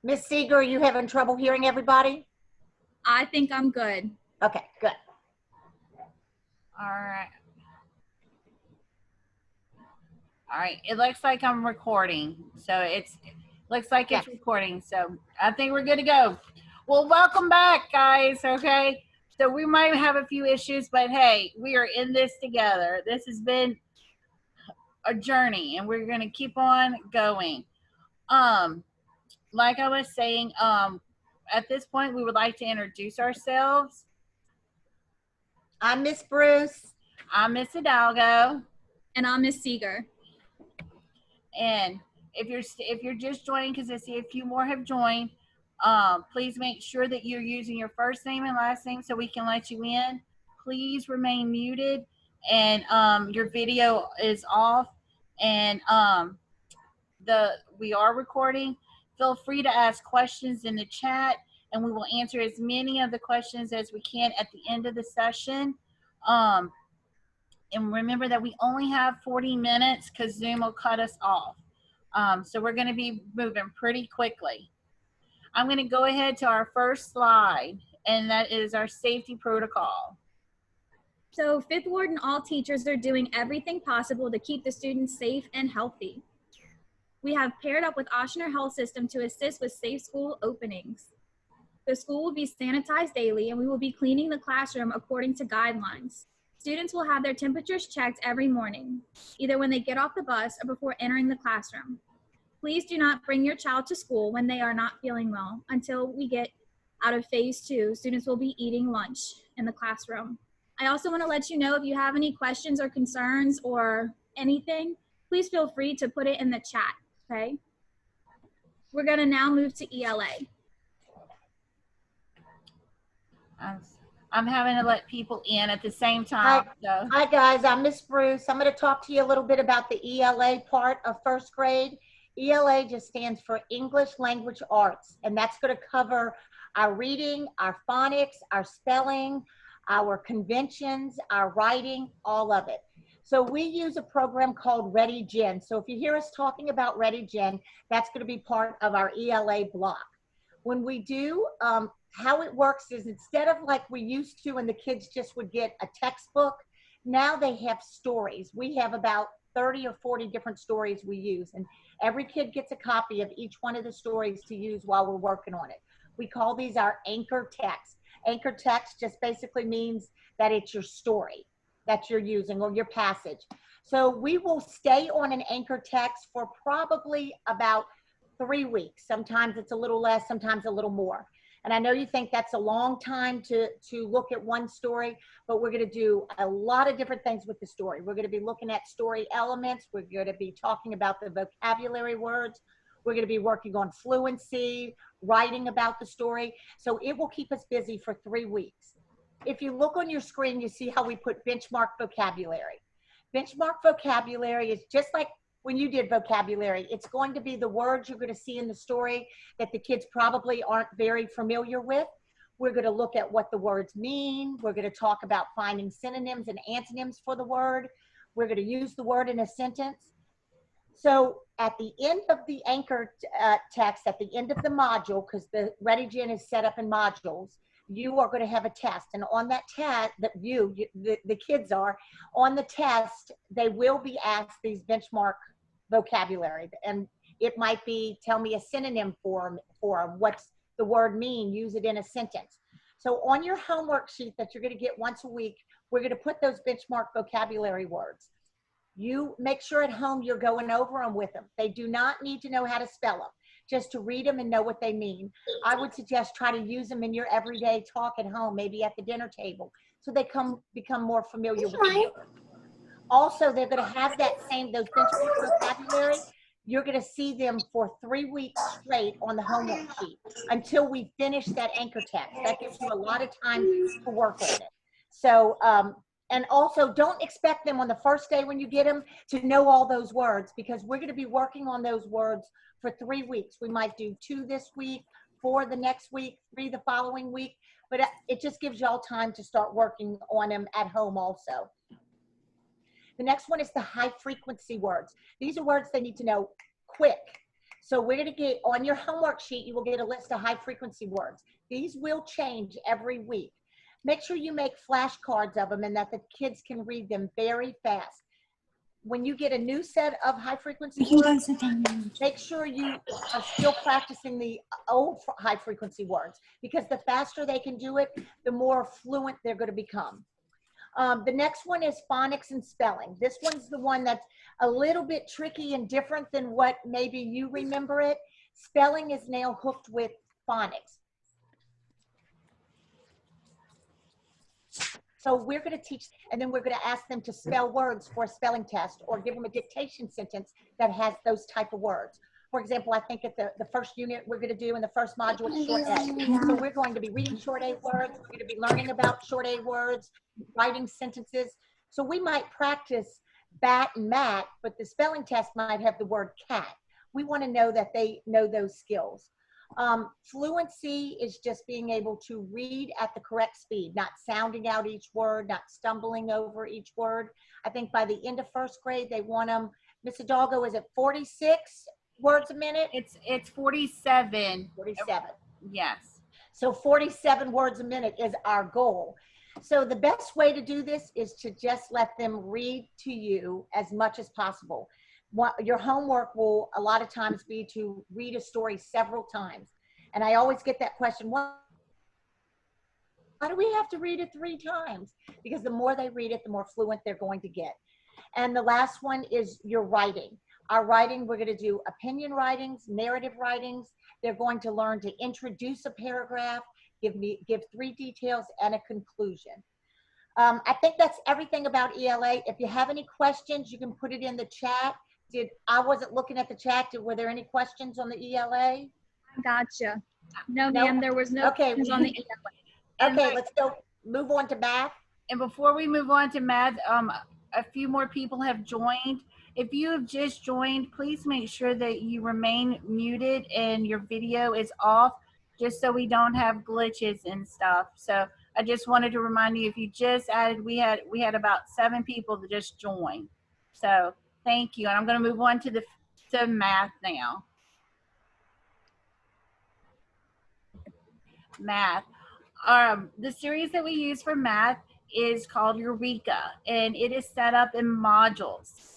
Miss Seeger, are you having trouble hearing everybody? I think I'm good. Okay, good. All right. All right. It looks like I'm recording. So it looks like it's recording. So I think we're good to go. Well, welcome back, guys. Okay. So we might have a few issues, but hey, we are in this together. This has been a journey and we're going to keep on going. Like I was saying, at this point, we would like to introduce ourselves. I'm Miss Bruce. I'm Miss Hidalgo. And I'm Miss Seeger. And if you're just joining, because I see a few more have joined, please make sure that you're using your first name and last name so we can let you in. Please remain muted, and your video is off. And we are recording. Feel free to ask questions in the chat, and we will answer as many of the questions as we can at the end of the session. And remember that we only have 40 minutes because Zoom will cut us off. So we're going to be moving pretty quickly. I'm going to go ahead to our first slide, and that is our safety protocol. So Fifth Ward and all teachers are doing everything possible to keep the students safe and healthy. We have paired up with Ochsner Health System to assist with safe school openings. The school will be sanitized daily, and we will be cleaning the classroom according to guidelines. Students will have their temperatures checked every morning, either when they get off the bus or before entering the classroom. Please do not bring your child to school when they are not feeling well. Until we get out of phase 2, students will be eating lunch in the classroom. I also want to let you know if you have any questions or concerns or anything, please feel free to put it in the chat, okay? We're going to now move to ELA. I'm having to let people in at the same time. Hi guys, I'm Miss Bruce. I'm going to talk to you a little bit about the ELA part of first grade. ELA just stands for English Language Arts, and that's going to cover our reading, our phonics, our spelling, our conventions, our writing, all of it. So we use a program called Ready Gen. So if you hear us talking about Ready Gen, that's going to be part of our ELA block. When we do, how it works is instead of like we used to and the kids just would get a textbook, now they have stories. We have about 30 or 40 different stories we use, and every kid gets a copy of each one of the stories to use while we're working on it. We call these our anchor text. Anchor text just basically means that it's your story that you're using or your passage. So we will stay on an anchor text for probably about 3 weeks. Sometimes it's a little less, sometimes a little more. And I know you think that's a long time to look at one story, but we're going to do a lot of different things with the story. We're going to be looking at story elements. We're going to be talking about the vocabulary words. We're going to be working on fluency, writing about the story. So it will keep us busy for 3 weeks. If you look on your screen, you see how we put benchmark vocabulary. Benchmark vocabulary is just like when you did vocabulary. It's going to be the words you're going to see in the story that the kids probably aren't very familiar with. We're going to look at what the words mean. We're going to talk about finding synonyms and antonyms for the word. We're going to use the word in a sentence. So at the end of the anchor text, at the end of the module, because the Ready Gen is set up in modules, you are going to have a test. And on that test, the kids are, on the test, they will be asked these benchmark vocabulary. And it might be, tell me a synonym for them. What's the word mean? Use it in a sentence. So on your homework sheet that you're going to get once a week, we're going to put those benchmark vocabulary words. You make sure at home you're going over them with them. They do not need to know how to spell them, just to read them and know what they mean. I would suggest try to use them in your everyday talk at home, maybe at the dinner table, so they become more familiar with them. Also, they're going to have those benchmark vocabulary. You're going to see them for 3 weeks straight on the homework sheet until we finish that anchor text. That gives you a lot of time to work on it. So, and also don't expect them on the first day when you get them to know all those words, because we're going to be working on those words for 3 weeks. We might do 2 this week, 4 the next week, 3 the following week, but it just gives y'all time to start working on them at home also. The next one is the high frequency words. These are words they need to know quick. So we're going to get on your homework sheet, you will get a list of high frequency words. These will change every week. Make sure you make flashcards of them and that the kids can read them very fast. When you get a new set of high frequency words, make sure you are still practicing the old high frequency words, because the faster they can do it, the more fluent they're going to become. The next one is phonics and spelling. This one's the one that's a little bit tricky and different than what maybe you remember it. Spelling is now hooked with phonics. So we're going to teach, and then we're going to ask them to spell words for a spelling test, or give them a dictation sentence that has those type of words. For example, I think at the first unit we're going to do in the first module is short A. So we're going to be reading short A words. We're going to be learning about short A words, writing sentences. So we might practice bat and mat, but the spelling test might have the word cat. We want to know that they know those skills. Fluency is just being able to read at the correct speed, not sounding out each word, not stumbling over each word. I think by the end of first grade, they want them, Miss Hidalgo, is it 46 words a minute? It's 47. 47. Yes. So 47 words a minute is our goal. So the best way to do this is to just let them read to you as much as possible. Your homework will a lot of times be to read a story several times. And I always get that question, why do we have to read it 3 times? Because the more they read it, the more fluent they're going to get. And the last one is your writing. Our writing, we're going to do opinion writings, narrative writings. They're going to learn to introduce a paragraph, give 3 details and a conclusion. I think that's everything about ELA. If you have any questions, you can put it in the chat. I wasn't looking at the chat. Were there any questions on the ELA? Gotcha. No, ma'am, there was no questions on the ELA. Okay, let's go move on to math. And before we move on to math, a few more people have joined. If you have just joined, please make sure that you remain muted and your video is off, just so we don't have glitches and stuff. So I just wanted to remind you, if you just added, we had about 7 people that just joined. So thank you. And I'm going to move on to math now. Math. The series that we use for math is called Eureka, and it is set up in modules.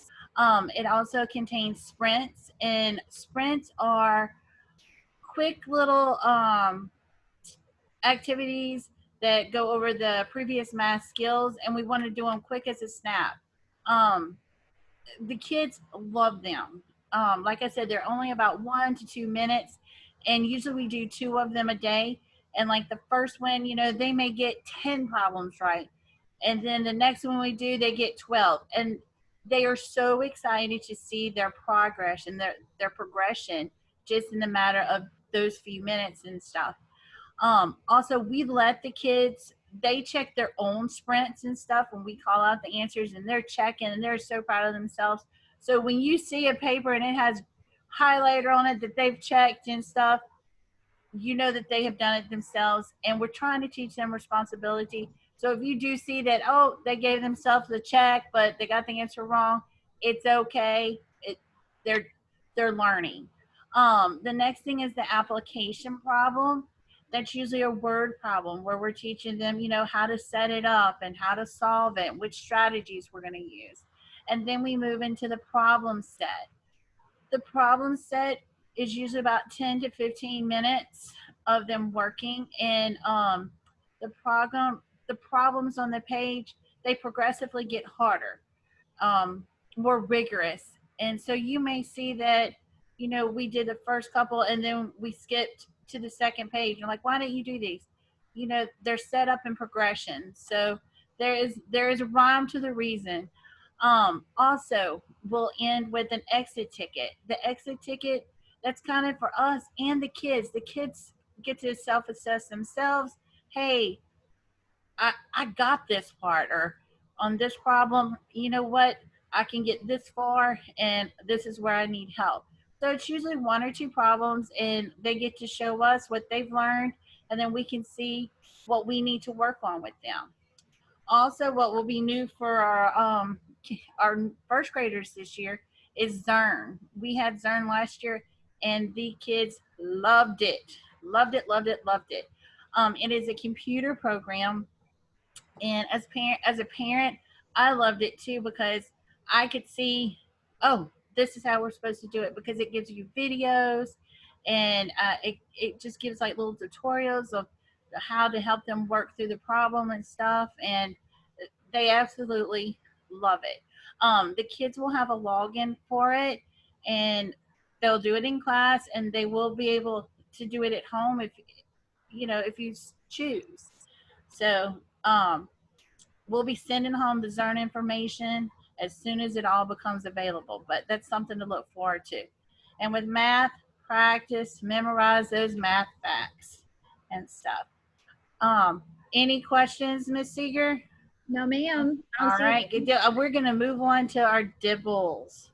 It also contains sprints, and sprints are quick little activities that go over the previous math skills, and we want to do them quick as a snap. The kids love them. Like I said, they're only about 1 to 2 minutes, and usually we do 2 of them a day. And like the first one, you know, they may get 10 problems right. And then the next one we do, they get 12. And they are so excited to see their progress and their progression just in the matter of those few minutes and stuff. Also, we let the kids, they check their own sprints and stuff when we call out the answers, and they're checking and they're so proud of themselves. So when you see a paper and it has highlighter on it that they've checked and stuff, you know that they have done it themselves, and we're trying to teach them responsibility. So if you do see that, oh, they gave themselves a check, but they got the answer wrong, it's okay. They're learning. The next thing is the application problem. That's usually a word problem where we're teaching them, you know, how to set it up and how to solve it, which strategies we're going to use. And then we move into the problem set. The problem set is usually about 10 to 15 minutes of them working, and the problems on the page, they progressively get harder, more rigorous. And so you may see that, you know, we did the first couple and then we skipped to the second page. I'm like, why didn't you do these? You know, they're set up in progression. So there is a rhyme to the reason. Also, we'll end with an exit ticket. The exit ticket, that's kind of for us and the kids. The kids get to self-assess themselves. Hey, I got this part, or on this problem, you know what? I can get this far, and this is where I need help. So it's usually 1 or 2 problems, and they get to show us what they've learned, and then we can see what we need to work on with them. Also, what will be new for our first graders this year is Zern. We had Zern last year, and the kids loved it. Loved it, loved it, loved it. It is a computer program, and as a parent, I loved it too because I could see, oh, this is how we're supposed to do it, because it gives you videos, and it just gives like little tutorials of how to help them work through the problem and stuff, and they absolutely love it. The kids will have a login for it, and they'll do it in class, and they will be able to do it at home if you choose. So we'll be sending home the Zern information as soon as it all becomes available, but that's something to look forward to. And with math, practice, memorize those math facts and stuff. Any questions, Miss Seeger? No, ma'am. All right, good deal. We're going to move on to our DIBELS.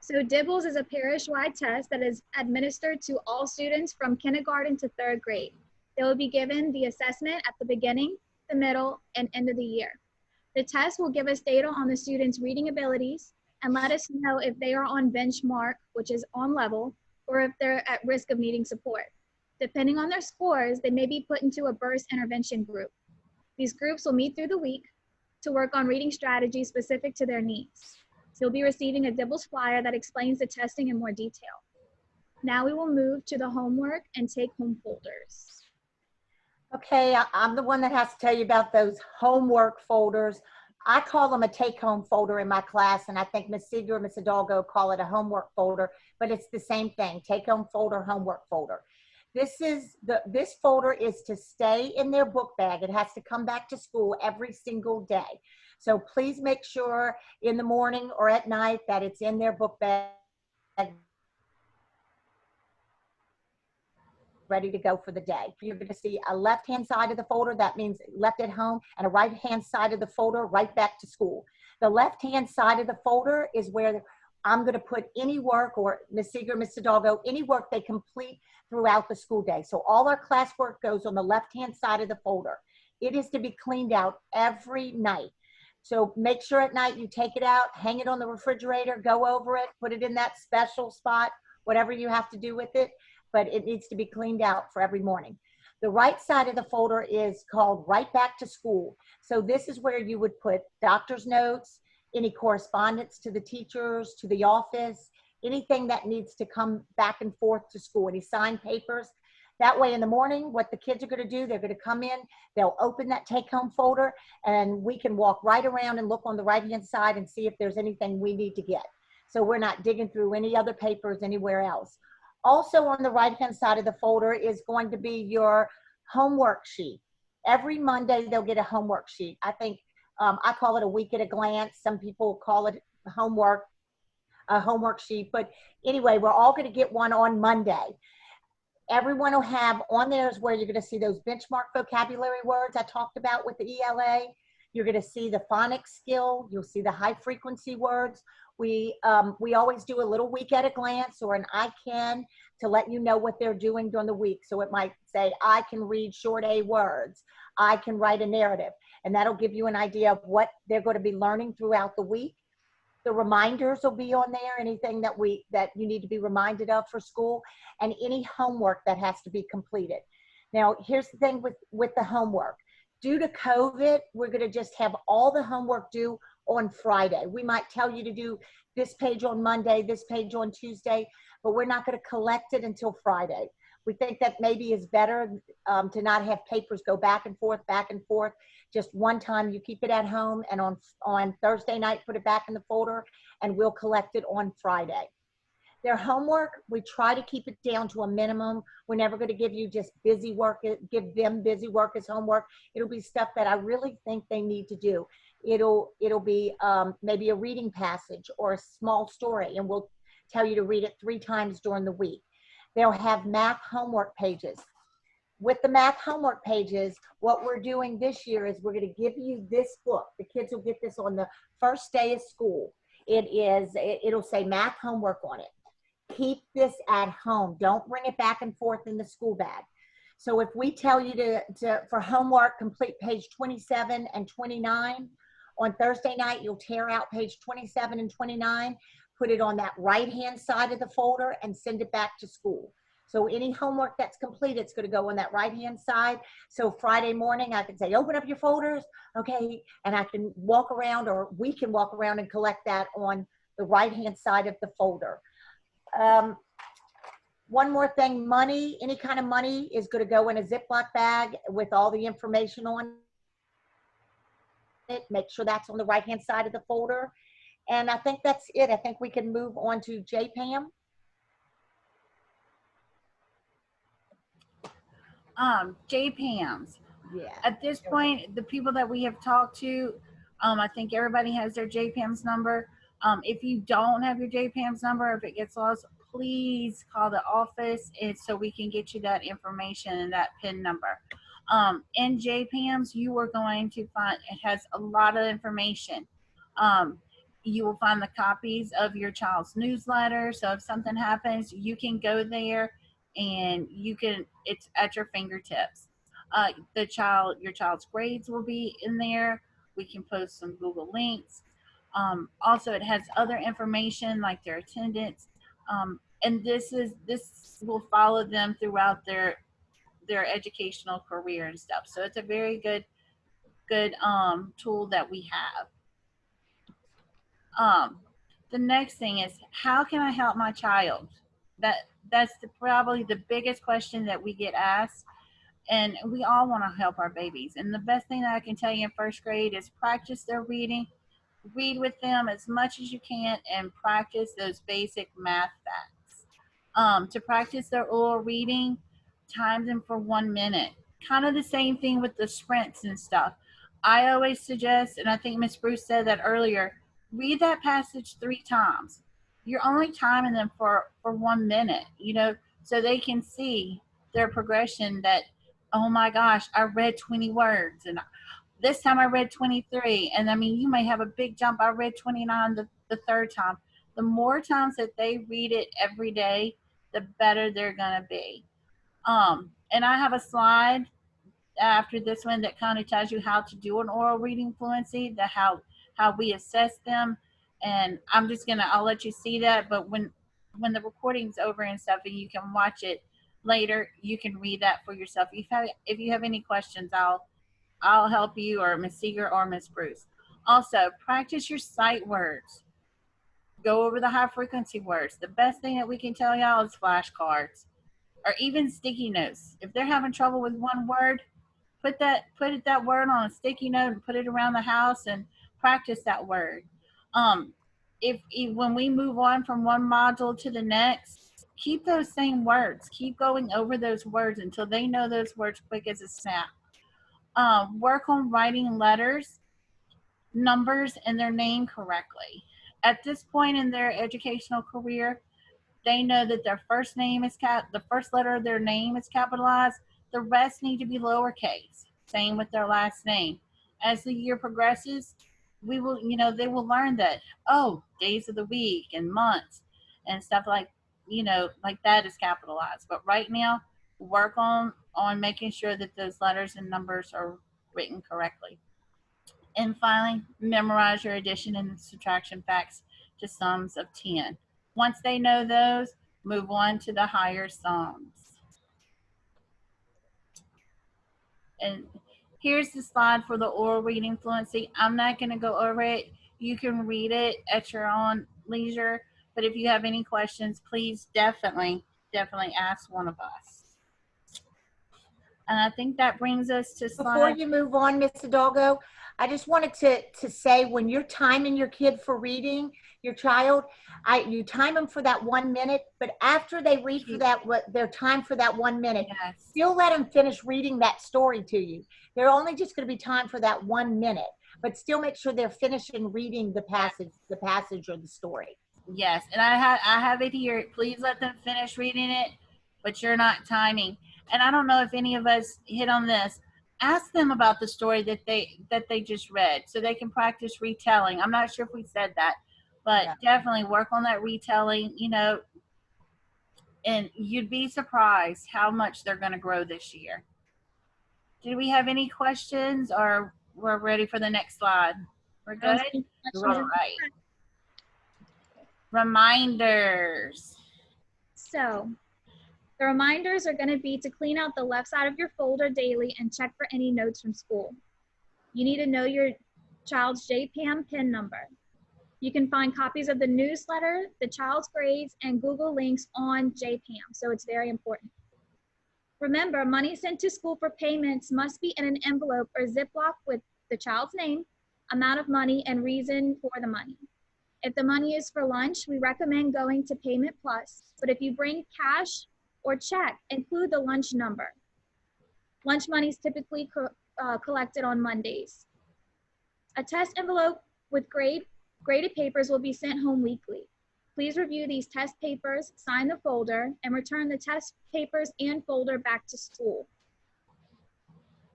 So DIBELS is a parish-wide test that is administered to all students from kindergarten to 3rd grade. They will be given the assessment at the beginning, the middle, and end of the year. The test will give us data on the students' reading abilities and let us know if they are on benchmark, which is on level, or if they're at risk of needing support. Depending on their scores, they may be put into a burst intervention group. These groups will meet through the week to work on reading strategies specific to their needs. You'll be receiving a DIBELS flyer that explains the testing in more detail. Now we will move to the homework and take-home folders. Okay, I'm the one that has to tell you about those homework folders. I call them a take-home folder in my class, and I think Ms. Seeger and Ms. Hidalgo call it a homework folder, but it's the same thing, take-home folder, homework folder. This folder is to stay in their book bag. It has to come back to school every single day. So please make sure in the morning or at night that it's in their book bag, ready to go for the day. You're going to see a left-hand side of the folder, that means left at home, and a right-hand side of the folder, right back to school. The left-hand side of the folder is where I'm going to put any work, or Ms. Seeger, Ms. Hidalgo, any work they complete throughout the school day. So all our classwork goes on the left-hand side of the folder. It is to be cleaned out every night. So make sure at night you take it out, hang it on the refrigerator, go over it, put it in that special spot, whatever you have to do with it, but it needs to be cleaned out for every morning. The right side of the folder is called Right Back to School. So this is where you would put doctor's notes, any correspondence to the teachers, to the office, anything that needs to come back and forth to school, any signed papers. That way in the morning, what the kids are going to do, they're going to come in, they'll open that take-home folder, and we can walk right around and look on the right-hand side and see if there's anything we need to get. So we're not digging through any other papers anywhere else. Also on the right-hand side of the folder is going to be your homework sheet. Every Monday, they'll get a homework sheet. I think I call it a week at a glance. Some people call it a homework sheet. But anyway, we're all going to get one on Monday. Everyone will have on there is where you're going to see those benchmark vocabulary words I talked about with the ELA. You're going to see the phonics skill. You'll see the high frequency words. We always do a little week at a glance or an I can to let you know what they're doing during the week. So it might say, I can read short A words. I can write a narrative. And that'll give you an idea of what they're going to be learning throughout the week. The reminders will be on there, anything that you need to be reminded of for school, and any homework that has to be completed. Now, here's the thing with the homework. Due to COVID, we're going to just have all the homework due on Friday. We might tell you to do this page on Monday, this page on Tuesday, but we're not going to collect it until Friday. We think that maybe is better to not have papers go back and forth. Just one time you keep it at home, and on Thursday night, put it back in the folder, and we'll collect it on Friday. Their homework, we try to keep it down to a minimum. We're never going to give you just busy work, give them busy work as homework. It'll be stuff that I really think they need to do. It'll be maybe a reading passage or a small story, and we'll tell you to read it 3 times during the week. They'll have math homework pages. With the math homework pages, what we're doing this year is we're going to give you this book. The kids will get this on the first day of school. It'll say math homework on it. Keep this at home. Don't bring it back and forth in the school bag. So if we tell you for homework, complete page 27 and 29, on Thursday night, you'll tear out page 27 and 29, put it on that right-hand side of the folder and send it back to school. So any homework that's completed, it's going to go on that right-hand side. So Friday morning, I can say, open up your folders, okay, and I can walk around, or we can walk around and collect that on the right-hand side of the folder. One more thing, money, any kind of money is going to go in a Ziploc bag with all the information on it. Make sure that's on the right-hand side of the folder. And I think that's it. I think we can move on to JPAM. JPAMs. Yeah. At this point, the people that we have talked to, I think everybody has their JPAMS number. If you don't have your JPAMS number, if it gets lost, please call the office so we can get you that information and that PIN number. In JPAMS, you are going to find, it has a lot of information. You will find the copies of your child's newsletter. So if something happens, you can go there and you can, it's at your fingertips. Your child's grades will be in there. We can post some Google links. Also, it has other information like their attendance, and this will follow them throughout their educational career and stuff. So it's a very good tool that we have. The next thing is, how can I help my child? That's probably the biggest question that we get asked. And we all want to help our babies. And the best thing that I can tell you in first grade is practice their reading. Read with them as much as you can and practice those basic math facts. To practice their oral reading, time them for 1 minute. Kind of the same thing with the sprints and stuff. I always suggest, and I think Miss Bruce said that earlier, read that passage 3 times. You're only timing them for 1 minute, so they can see their progression that, oh my gosh, I read 20 words and this time I read 23. And I mean, you may have a big jump. I read 29 the third time. The more times that they read it every day, the better they're going to be. And I have a slide after this one that kind of tells you how to do an oral reading fluency, how we assess them. And I'll let you see that. But when the recording's over and stuff and you can watch it later, you can read that for yourself. If you have any questions, I'll help you, or Miss Seeger or Miss Bruce. Also, practice your sight words. Go over the high frequency words. The best thing that we can tell y'all is flashcards or even sticky notes. If they're having trouble with one word, put that word on a sticky note and put it around the house and practice that word. If when we move on from one module to the next, keep those same words. Keep going over those words until they know those words quick as a snap. Work on writing letters, numbers, and their name correctly. At this point in their educational career, they know that their first name is the first letter of their name is capitalized. The rest need to be lowercase. Same with their last name. As the year progresses, they will learn that, days of the week and months and stuff like that is capitalized. But right now, work on making sure that those letters and numbers are written correctly. And finally, memorize your addition and subtraction facts to sums of 10. Once they know those, move on to the higher sums. And here's the slide for the oral reading fluency. I'm not going to go over it. You can read it at your own leisure. But if you have any questions, please definitely ask one of us. And I think that brings us to slide. Before you move on, Ms. Hidalgo, I just wanted to say, when you're timing your kid for reading, your child, you time them for that 1 minute, but after they read for their time for that 1 minute, Yes. Still let them finish reading that story to you. They're only just going to be time for that 1 minute, but still make sure they're finishing reading the passage or the story. Yes, and I have it here. Please let them finish reading it, but you're not timing. And I don't know if any of us hit on this. Ask them about the story that they just read so they can practice retelling. I'm not sure if we said that, but definitely work on that retelling, and you'd be surprised how much they're going to grow this year. Did we have any questions, or we're ready for the next slide? We're good? All right. reminders. So the reminders are going to be to clean out the left side of your folder daily and check for any notes from school. You need to know your child's JPAM PIN number. You can find copies of the newsletter, the child's grades, and Google links on JPAM, so it's very important. Remember, money sent to school for payments must be in an envelope or Ziploc with the child's name, amount of money, and reason for the money. If the money is for lunch, we recommend going to Payment Plus, but if you bring cash or check, include the lunch number. Lunch money is typically collected on Mondays. A test envelope with graded papers will be sent home weekly. Please review these test papers, sign the folder, and return the test papers and folder back to school.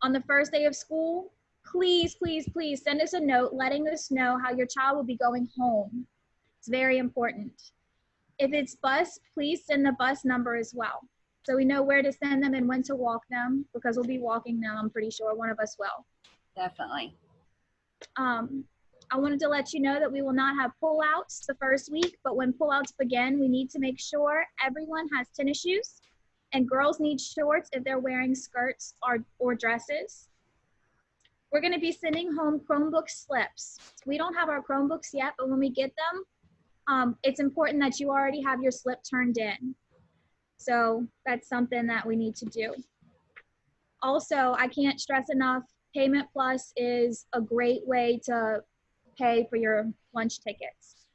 On the first day of school, please, please, please send us a note letting us know how your child will be going home. It's very important. If it's bus, please send the bus number as well, so we know where to send them and when to walk them, because we'll be walking them, I'm pretty sure one of us will. Definitely. I wanted to let you know that we will not have pullouts the first week, but when pullouts begin, we need to make sure everyone has tennis shoes, and girls need shorts if they're wearing skirts or dresses. We're going to be sending home Chromebook slips. We don't have our Chromebooks yet, but when we get them, it's important that you already have your slip turned in. So that's something that we need to do. Also, I can't stress enough, Payment Plus is a great way to pay for your lunch tickets.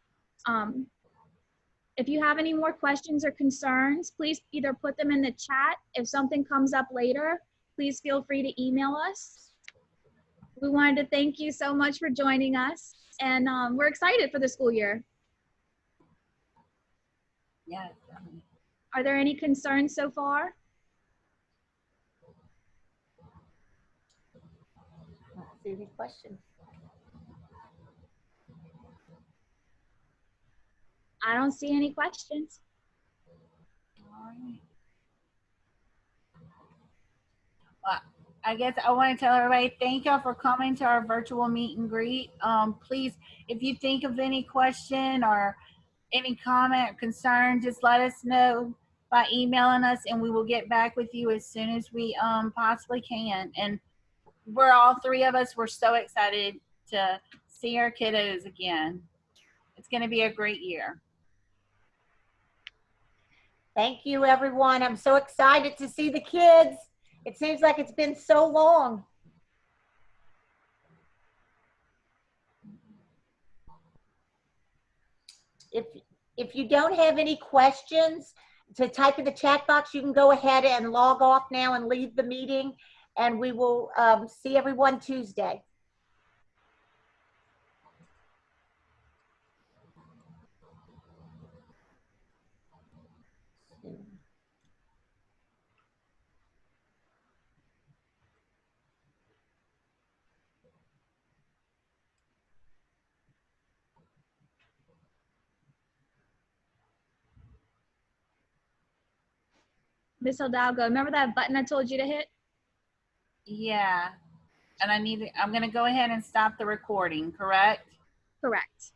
If you have any more questions or concerns, please either put them in the chat. If something comes up later, please feel free to email us. We wanted to thank you so much for joining us, and we're excited for the school year. Yeah. Are there any concerns so far? I don't see any questions. I don't see any questions. All right. Well, I guess I want to tell everybody, thank y'all for coming to our virtual meet and greet. Please, if you think of any question or any comment or concern, just let us know by emailing us, and we will get back with you as soon as we possibly can. And we're all three of us, we're so excited to see our kiddos again. It's going to be a great year. Thank you, everyone. I'm so excited to see the kids. It seems like it's been so long. If you don't have any questions, to type in the chat box, you can go ahead and log off now and leave the meeting, and we will see everyone Tuesday. Miss Hidalgo, remember that button I told you to hit? Yeah. And I'm going to go ahead and stop the recording, correct? Correct.